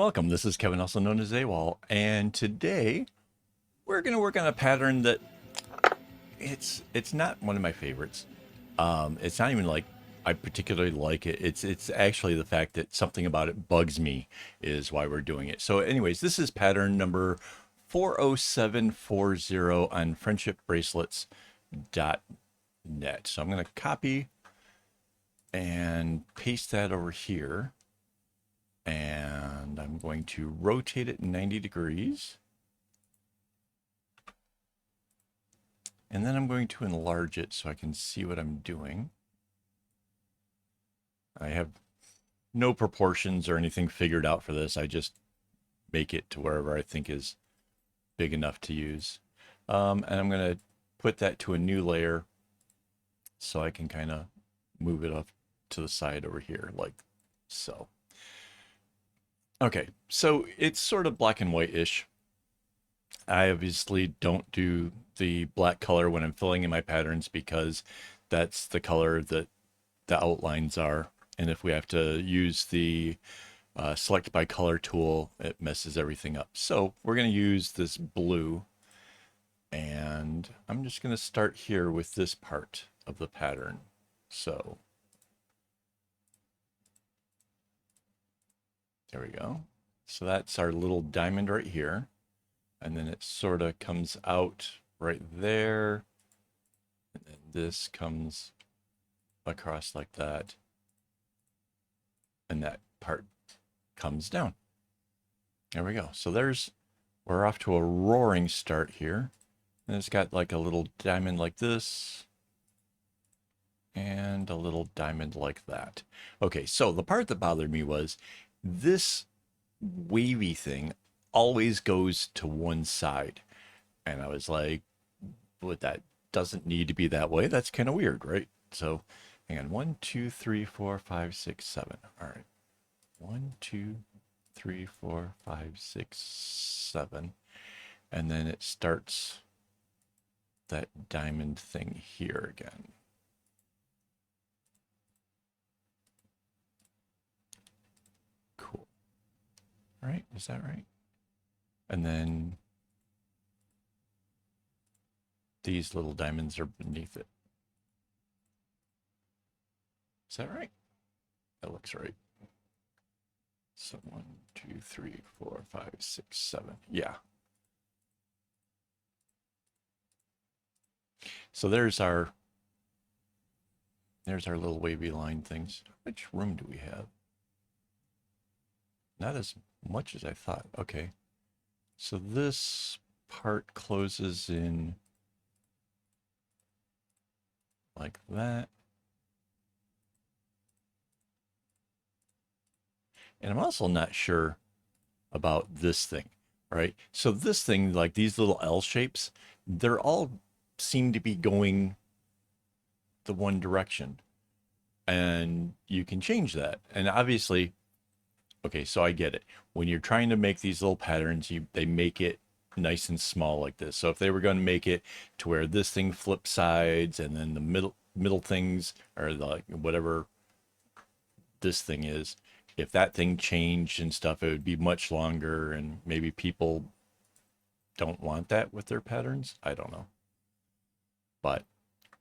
welcome. This is Kevin, also known as AWOL, and today we're going to work on a pattern that it's not one of my favorites. It's not even like I particularly like it. It's actually the fact that something about it bugs me is why we're doing it. So, anyways, this is pattern number 40740 on friendshipbracelets.net. So I'm going to copy and paste that over here. And I'm going to rotate it 90 degrees. And then I'm going to enlarge it so I can see what I'm doing. I have no proportions or anything figured out for this. I just make it to wherever I think is big enough to use. And I'm going to put that to a new layer so I can kind of move it up to the side over here like so. Okay, so it's sort of black and white-ish. I obviously don't do the black color when I'm filling in my patterns because that's the color that the outlines are. And if we have to use the select by color tool, it messes everything up. So we're going to use this blue. And I'm just going to start here with this part of the pattern. So there we go. So that's our little diamond right here. And then it sort of comes out right there. And then this comes across like that. And that part comes down. There we go. So we're off to a roaring start here. And it's got like a little diamond like this. And a little diamond like that. Okay, so the part that bothered me was this wavy thing always goes to one side. And I was like, but that doesn't need to be that way. That's kind of weird, right? So hang on. 1, 2, 3, 4, 5, 6, 7. All right. 1, 2, 3, 4, 5, 6, 7. And then it starts that diamond thing here again. Cool. All right. Is that right? And then these little diamonds are beneath it. Is that right? That looks right. So 1, 2, 3, 4, 5, 6, 7. Yeah. So there's our little wavy line things. Which room do we have? Not as much as I thought. Okay. So this part closes in like that. And I'm also not sure about this thing, right? So this thing, like these little L shapes, they're all seem to be going the one direction. And you can change that. And obviously, okay, so I get it. When you're trying to make these little patterns, they make it nice and small like this. So if they were going to make it to where this thing flips sides and then the middle things or the whatever this thing is, if that thing changed and stuff, it would be much longer, and maybe people don't want that with their patterns. I don't know. But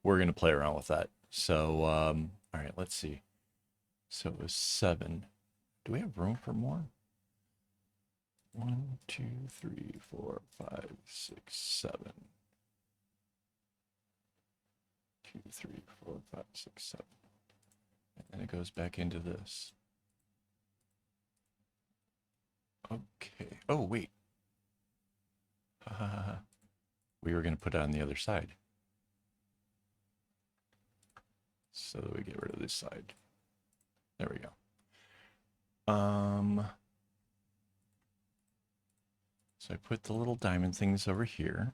we're going to play around with that. So, all right, let's see. So it was 7. Do we have room for more? 1, 2, 3, 4, 5, 6, 7. 2, 3, 4, 5, 6, 7. And then it goes back into this. Okay. Oh, wait. We were going to put it on the other side. So that we get rid of this side. There we go. So I put the little diamond things over here.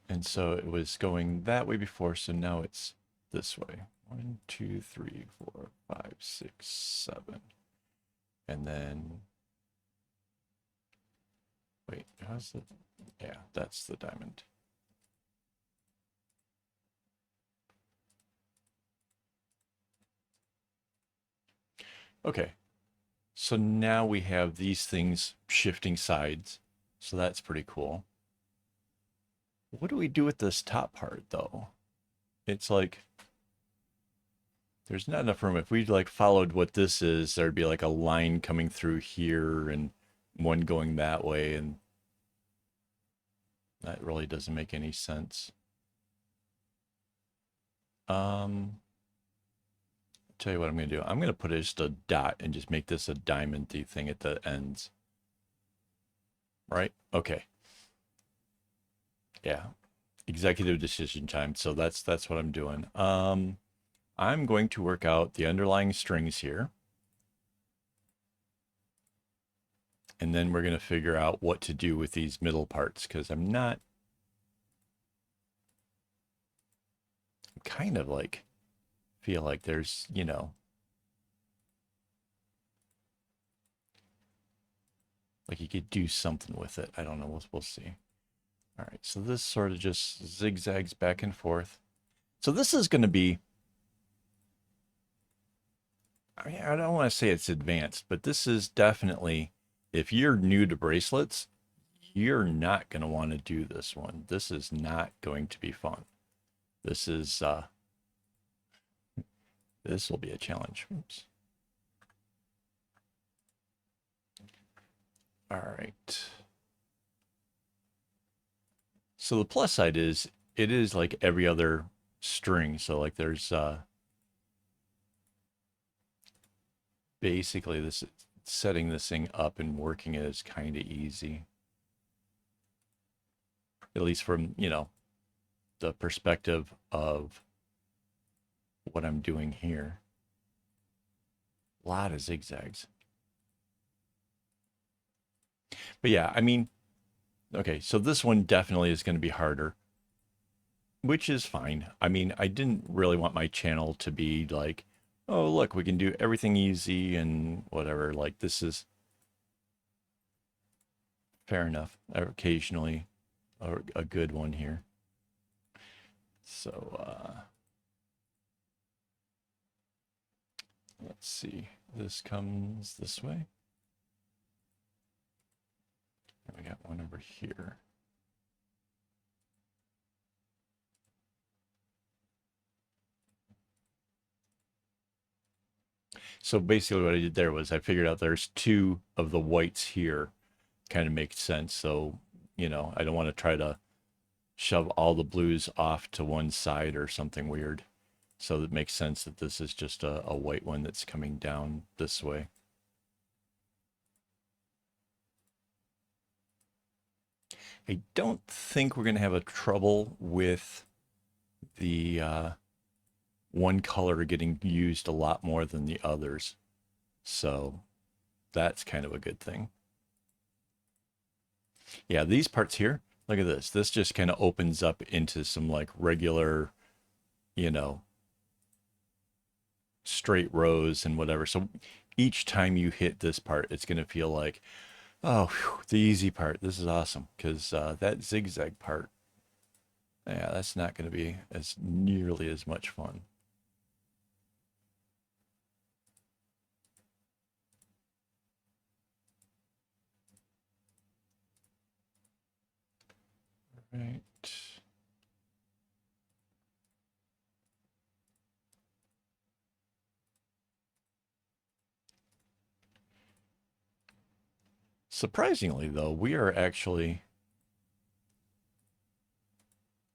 And so it was going that way before, so now it's this way. 1, 2, 3, 4, 5, 6, 7. And then, wait, how's it? Yeah, that's the diamond. Okay, so now we have these things shifting sides. So that's pretty cool. What do we do with this top part though? It's like there's not enough room. If we like followed what this is, there'd be like a line coming through here and one going that way, and that really doesn't make any sense. Tell you what I'm going to do. I'm going to put just a dot and just make this a diamond-y thing at the ends. Right? Okay. Yeah. Executive decision time. So that's what I'm doing. I'm going to work out the underlying strings here. And then we're going to figure out what to do with these middle parts because I'm kind of like feel like there's, like you could do something with it. I don't know. We'll see. All right. So this sort of just zigzags back and forth. So this is going to be, I mean, I don't want to say it's advanced, but this is definitely, if you're new to bracelets, you're not going to want to do this one. This is not going to be fun. This is, this will be a challenge. Oops. All right. So the plus side is it is like every other string. So like there's basically this setting this thing up and working it is kind of easy. At least from, the perspective of what I'm doing here. A lot of zigzags. But yeah, I mean, okay, so this one definitely is going to be harder, which is fine. I mean, I didn't really want my channel to be like, oh, look, we can do everything easy and whatever. Like, this is fair enough. Occasionally, a good one here. So, let's see. This comes this way. And we got one over here. So basically what I did there was I figured out there's two of the whites here. Kind of makes sense. So, I don't want to try to shove all the blues off to one side or something weird. So it makes sense that this is just a white one that's coming down this way. I don't think we're going to have a trouble with the one color getting used a lot more than the others. So that's kind of a good thing. Yeah, these parts here, look at this. This just kind of opens up into some like regular, you know, straight rows and whatever. So each time you hit this part, it's going to feel like, oh, whew, the easy part. This is awesome because that zigzag part, yeah, that's not going to be as nearly as much fun. Right. Surprisingly, though, we are actually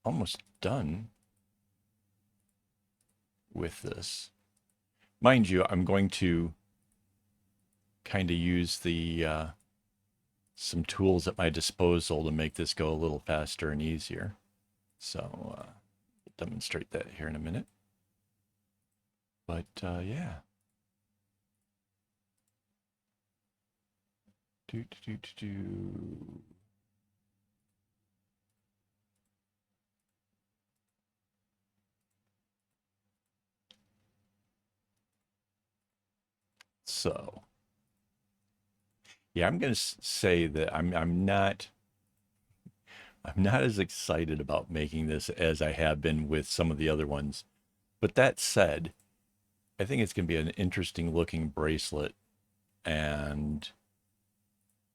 almost done with this. Mind you, I'm going to kind of use the some tools at my disposal to make this go a little faster and easier. So demonstrate that here in a minute. But yeah. Do, do, do, do. So yeah, I'm going to say that I'm not as excited about making this as I have been with some of the other ones. But that said, I think it's going to be an interesting looking bracelet, and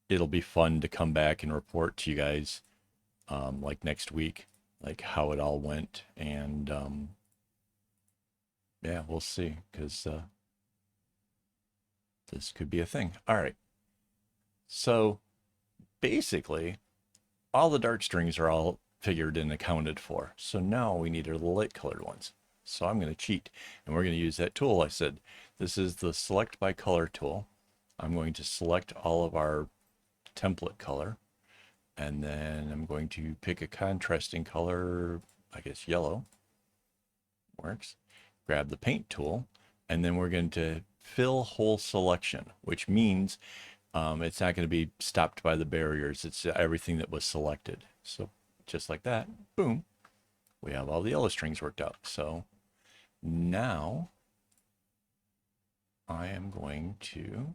it'll be fun to come back and report to you guys like next week, like how it all went. And yeah, we'll see, because this could be a thing. All right. So basically, all the dark strings are all figured and accounted for. So now we need our light colored ones. So I'm going to cheat, and we're going to use that tool. I said, this is the select by color tool. I'm going to select all of our template color, and then I'm going to pick a contrasting color, I guess yellow works. Grab the paint tool, and then we're going to fill whole selection, which means it's not going to be stopped by the barriers. It's everything that was selected. So just like that, boom, we have all the yellow strings worked out. So now I am going to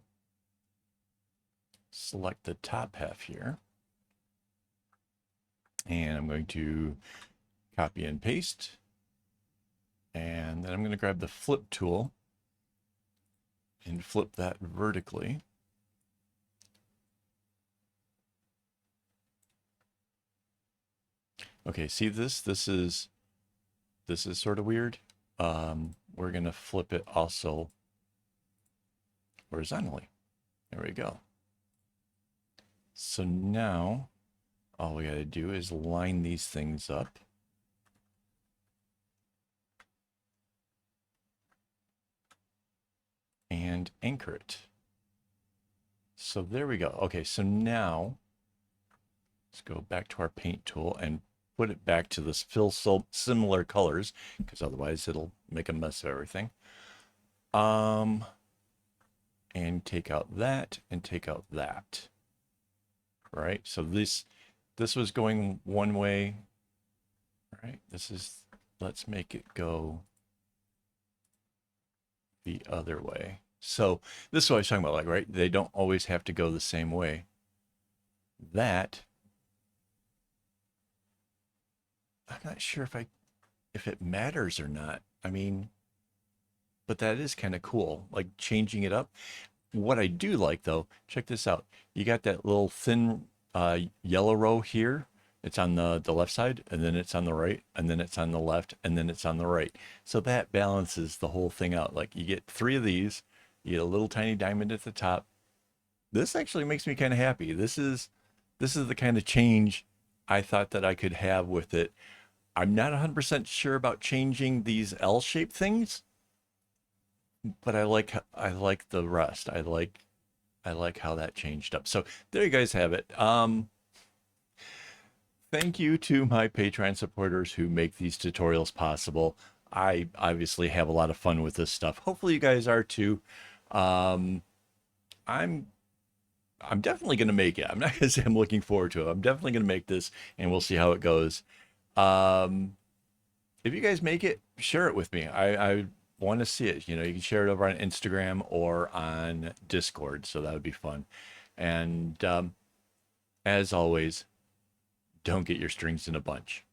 select the top half here, and I'm going to copy and paste, and then I'm going to grab the flip tool and flip that vertically. Okay, see this? This is sort of weird. We're going to flip it also horizontally. There we go. So now all we got to do is line these things up. And anchor it. So there we go. Okay, so now let's go back to our paint tool and put it back to this fill similar colors, because otherwise it'll make a mess of everything. And take out that and take out that. Right? So this was going one way. Right? Let's make it go the other way. So this is what I was talking about, like, right? They don't always have to go the same way. That, I'm not sure if it matters or not. I mean, but that is kind of cool, like changing it up. What I do like though, check this out. You got that little thin yellow row here. It's on the left side, and then it's on the right, and then it's on the left, and then it's on the right. So that balances the whole thing out. Like you get 3 of these, you get a little tiny diamond at the top. This actually makes me kind of happy. This is the kind of change I thought that I could have with it. I'm not 100% sure about changing these L-shaped things, but I like the rest. I like how that changed up. So there you guys have it. Thank you to my Patreon supporters who make these tutorials possible. I obviously have a lot of fun with this stuff. Hopefully you guys are too. I'm definitely going to make it. I'm not going to say I'm looking forward to it. I'm definitely going to make this, and we'll see how it goes. If you guys make it, share it with me. I want to see it. You know, you can share it over on Instagram or on Discord, so that would be fun. And as always, don't get your strings in a bunch.